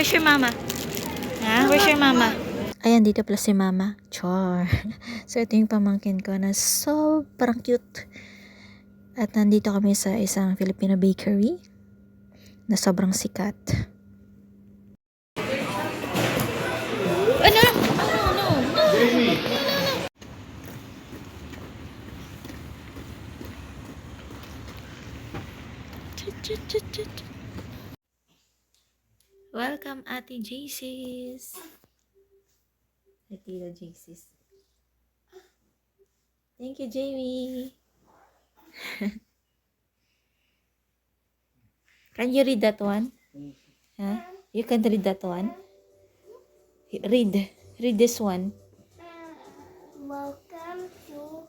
Where's your mama? Ha? Where's your mama? Ayan, dito pala si mama. Char. So, ito yung pamangkin ko na sobrang cute. At nandito kami sa isang Filipino bakery na sobrang sikat. Ano? Welcome, Ate JC's. Tita JC's. Thank you, Jamie. Can you read that one? Huh? You can read that one? Read. Read this one. Welcome to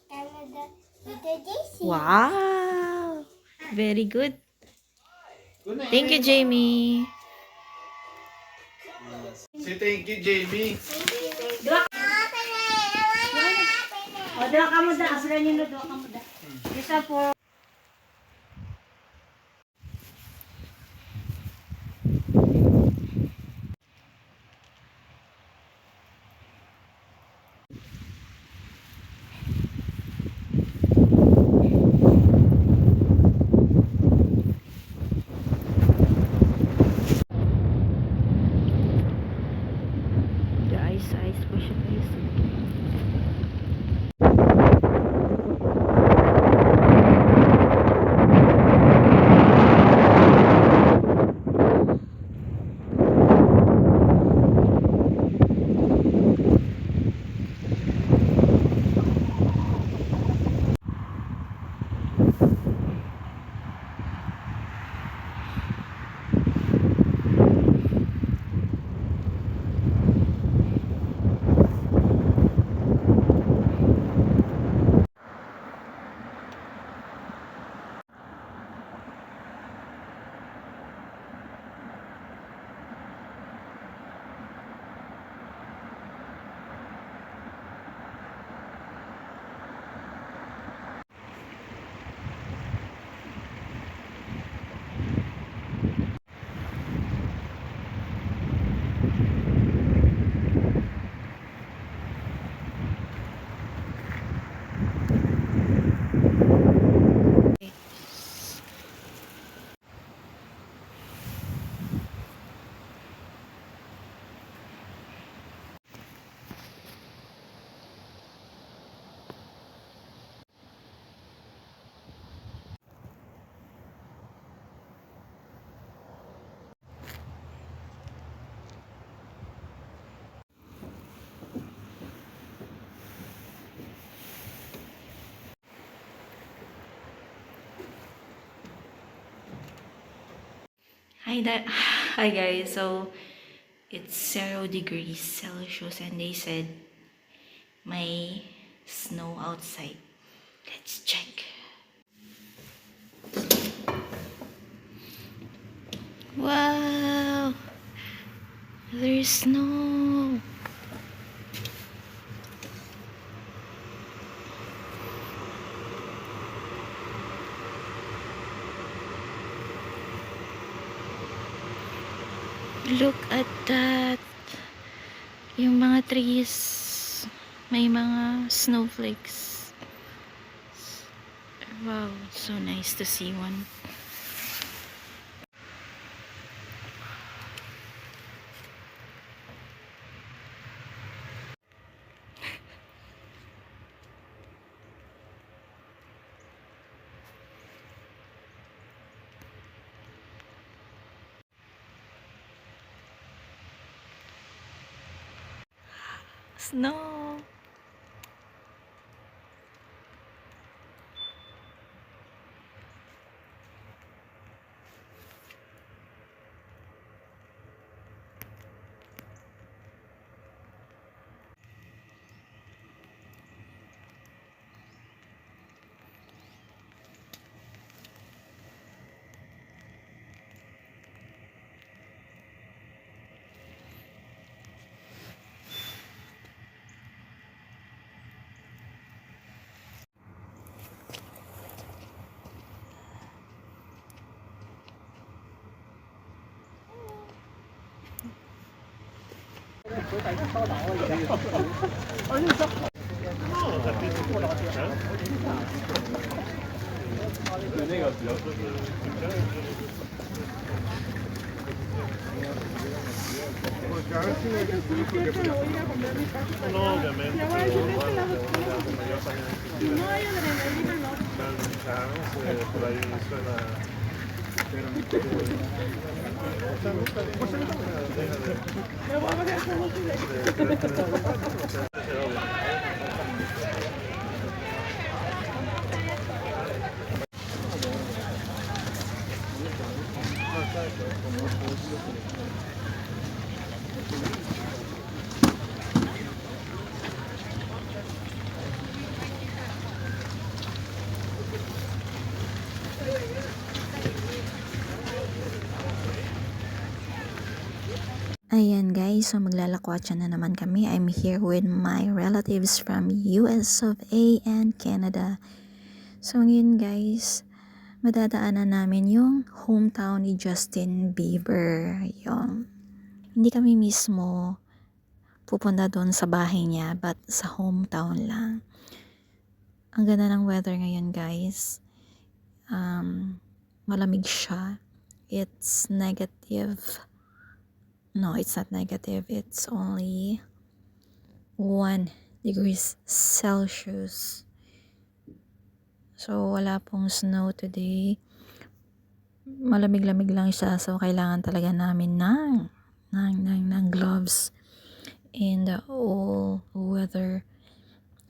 Canada with the JC. Wow! Very good. Thank you, Jamie. Say thank you, Jamie. O, doon ka mo da. Aslan yun, doon ka mo da. Isa po. Ice po siya guys. Hi guys. So it's 0 degrees Celsius and they said may snow outside. Let's check. Wow! There's snow. Look at that. Yung mga trees, may mga snowflakes. Wow, so nice to see one. Snow. No, ovviamente, por ahí Ayan guys, so maglalakwatsa na naman kami. I'm here with my relatives from US of A and Canada. So ngayon guys, madadaanan namin yung hometown ni Justin Bieber. Yung, hindi kami mismo pupunta doon sa bahay niya, but sa hometown lang. Ang ganda ng weather ngayon guys. Malamig siya. It's negative. No, it's not negative. It's only 1 degrees Celsius. So, wala pong snow today. Malamig-lamig lang siya. So, kailangan talaga namin ng gloves and all weather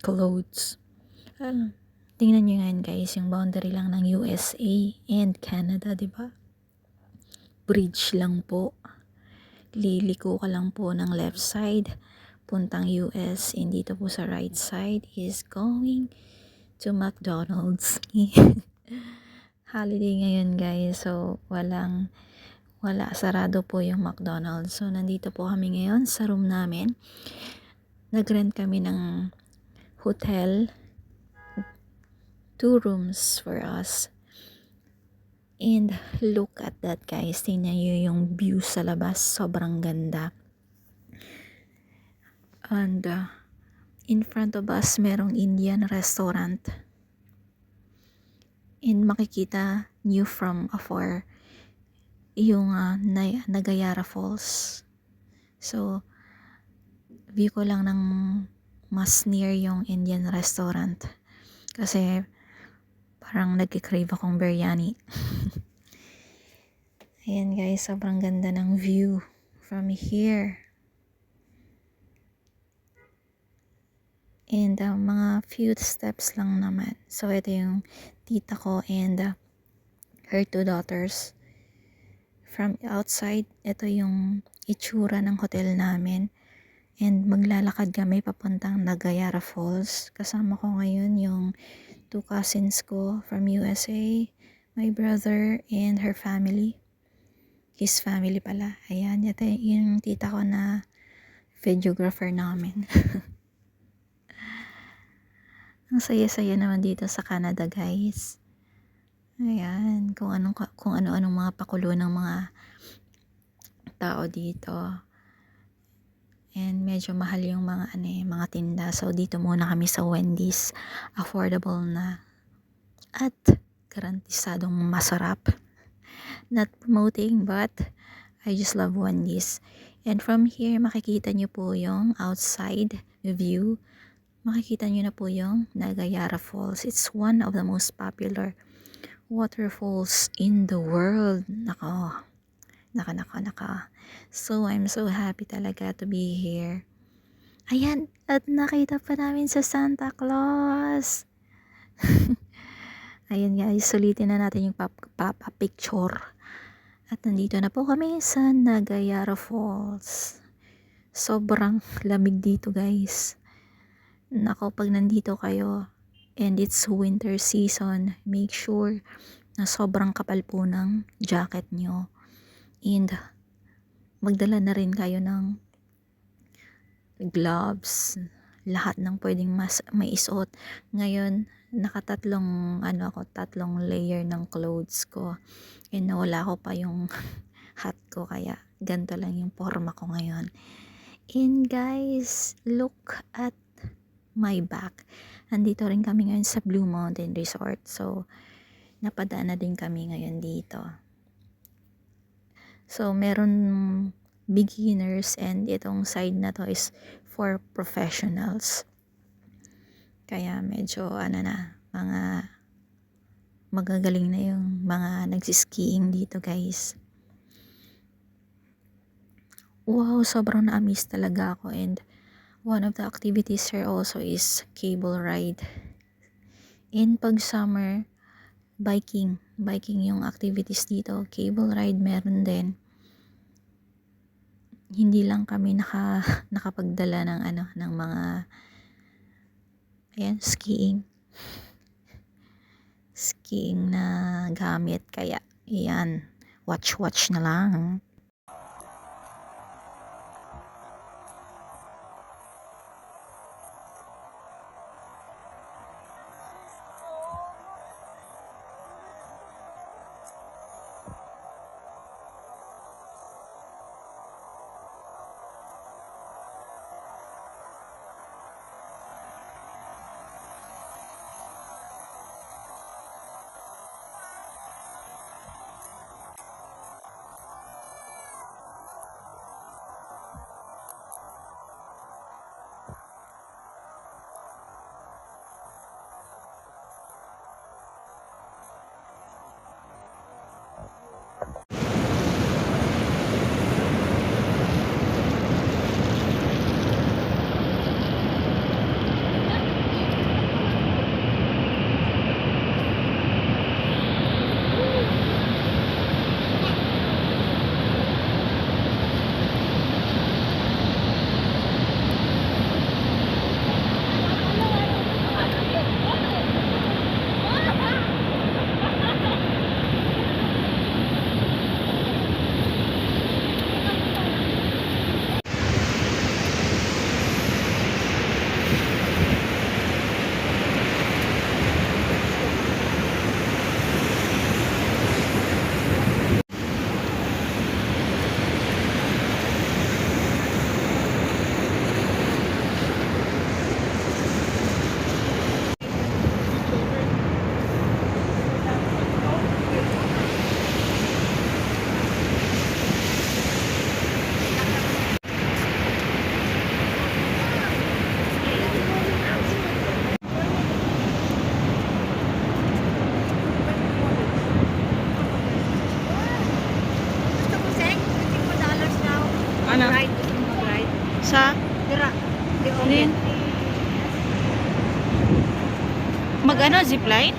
clothes. Tingnan nyo ngayon guys, yung boundary lang ng USA and Canada, diba? Bridge lang po. Liliko ka lang po ng left side, puntang US, and dito po sa right side is going to McDonald's. Holiday ngayon guys, so wala, sarado po yung McDonald's. So nandito po kami ngayon sa room namin. Nag-rent kami ng hotel, 2 rooms for us. And look at that guys, tingnan nyo yung view sa labas, sobrang ganda. And in front of us merong Indian restaurant, and makikita nyo from afar yung Nagayara Falls. So view ko lang ng mas near yung Indian restaurant kasi parang nagkikrave akong biryani. Ayan guys, sobrang ganda ng view from here. And mga few steps lang naman. So ito yung tita ko and her 2 daughters. From outside, ito yung itsura ng hotel namin. And maglalakad kami papuntang Nagayara Falls. Kasama ko ngayon yung 2 cousins ko from USA, my brother and her family. His family pala. Ayan, ito yung tita ko na videographer namin. Ang saya-saya naman dito sa Canada guys. Ayan, kung ano-anong mga pakulo ng mga tao dito. And medyo mahal yung mga tinda. So dito muna kami sa Wendy's. Affordable na. At garantisadong masarap. Not promoting, but I just love Wendy's. And from here, makikita nyo po yung outside view. Makikita nyo na po yung Nagayara Falls. It's one of the most popular waterfalls in the world. Naka. So, I'm so happy talaga to be here. Ayan, at nakita pa namin sa Santa Claus. Ayan guys, sulitin na natin yung picture. At nandito na po kami sa Nagayara Falls. Sobrang lamig dito guys. Nako, pag nandito kayo and it's winter season, make sure na sobrang kapal po ng jacket nyo. And magdala na rin kayo ng gloves, lahat ng pwedeng may isuot. Ngayon, nakatatlong 3 layer ng clothes ko. And nawala ko pa yung hat ko, kaya ganito lang yung forma ko ngayon. And guys, look at my back. Nandito rin kami ngayon sa Blue Mountain Resort. So, napadaan na din kami ngayon dito. So, meron beginners and itong side na to is for professionals. Kaya medyo mga magagaling na yung mga nagsiskiing dito guys. Wow, sobrang na-amaze talaga ako, and one of the activities here also is cable ride. And pag summer, biking yung activities dito. Cable ride meron din. Hindi lang kami nakapagdala ng mga skiing na gamit, kaya ayan, watch na lang. Ano? Right, mag-ride. Sa Dira. Di Lin? Mag-ano, zipline?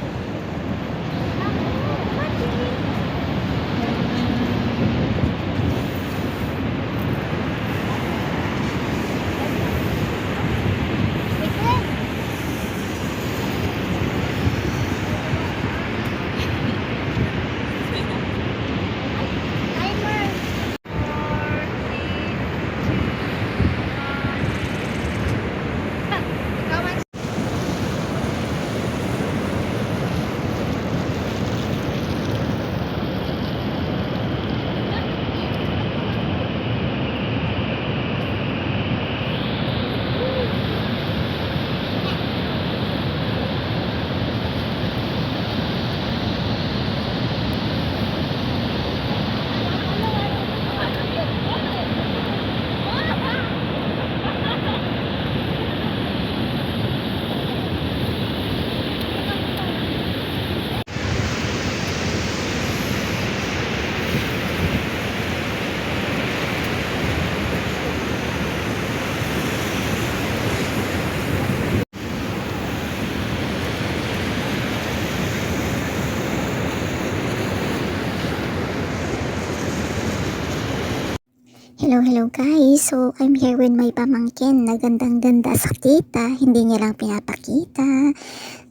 Hello guys. So, I'm here with my pamangkin na gandang-ganda sa tita. Hindi niya lang pinapakita.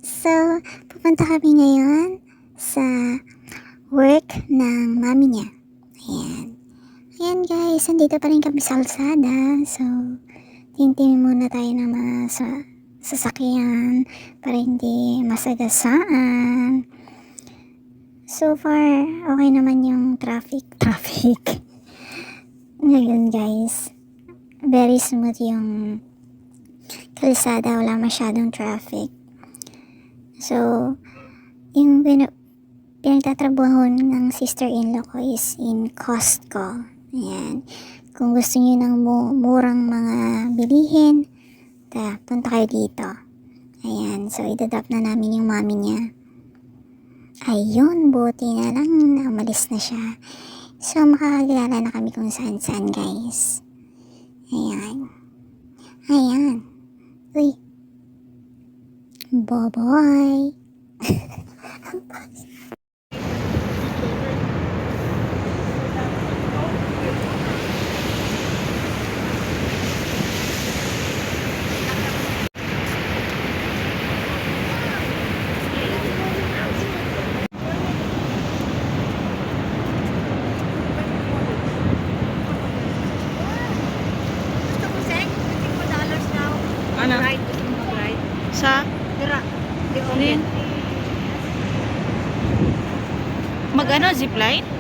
So, pupunta kami ngayon sa work ng mami niya. Ayan. Ayan guys, andito pa rin kami sa kalsada. So, tintingin muna tayo ng mga sasakyan para hindi masagasaan. So far, okay naman yung traffic. Ngayon guys, very smooth yung kalsada, wala masyadong traffic. So, yung pinagtatrabaho ng sister-in-law ko is in Costco. Ayan. Kung gusto niyo ng murang mga bilihin, punta kayo dito. Ayan. So, idadrop na namin yung mami niya. Ayun, buti na lang na umalis na siya. So, makakakilala na kami kung saan-saan, guys. Ayan. Ayan. Uy. Bye-bye. Ano? Right, right. Sa? Tira. Di Alin? Mag-ano, zipline?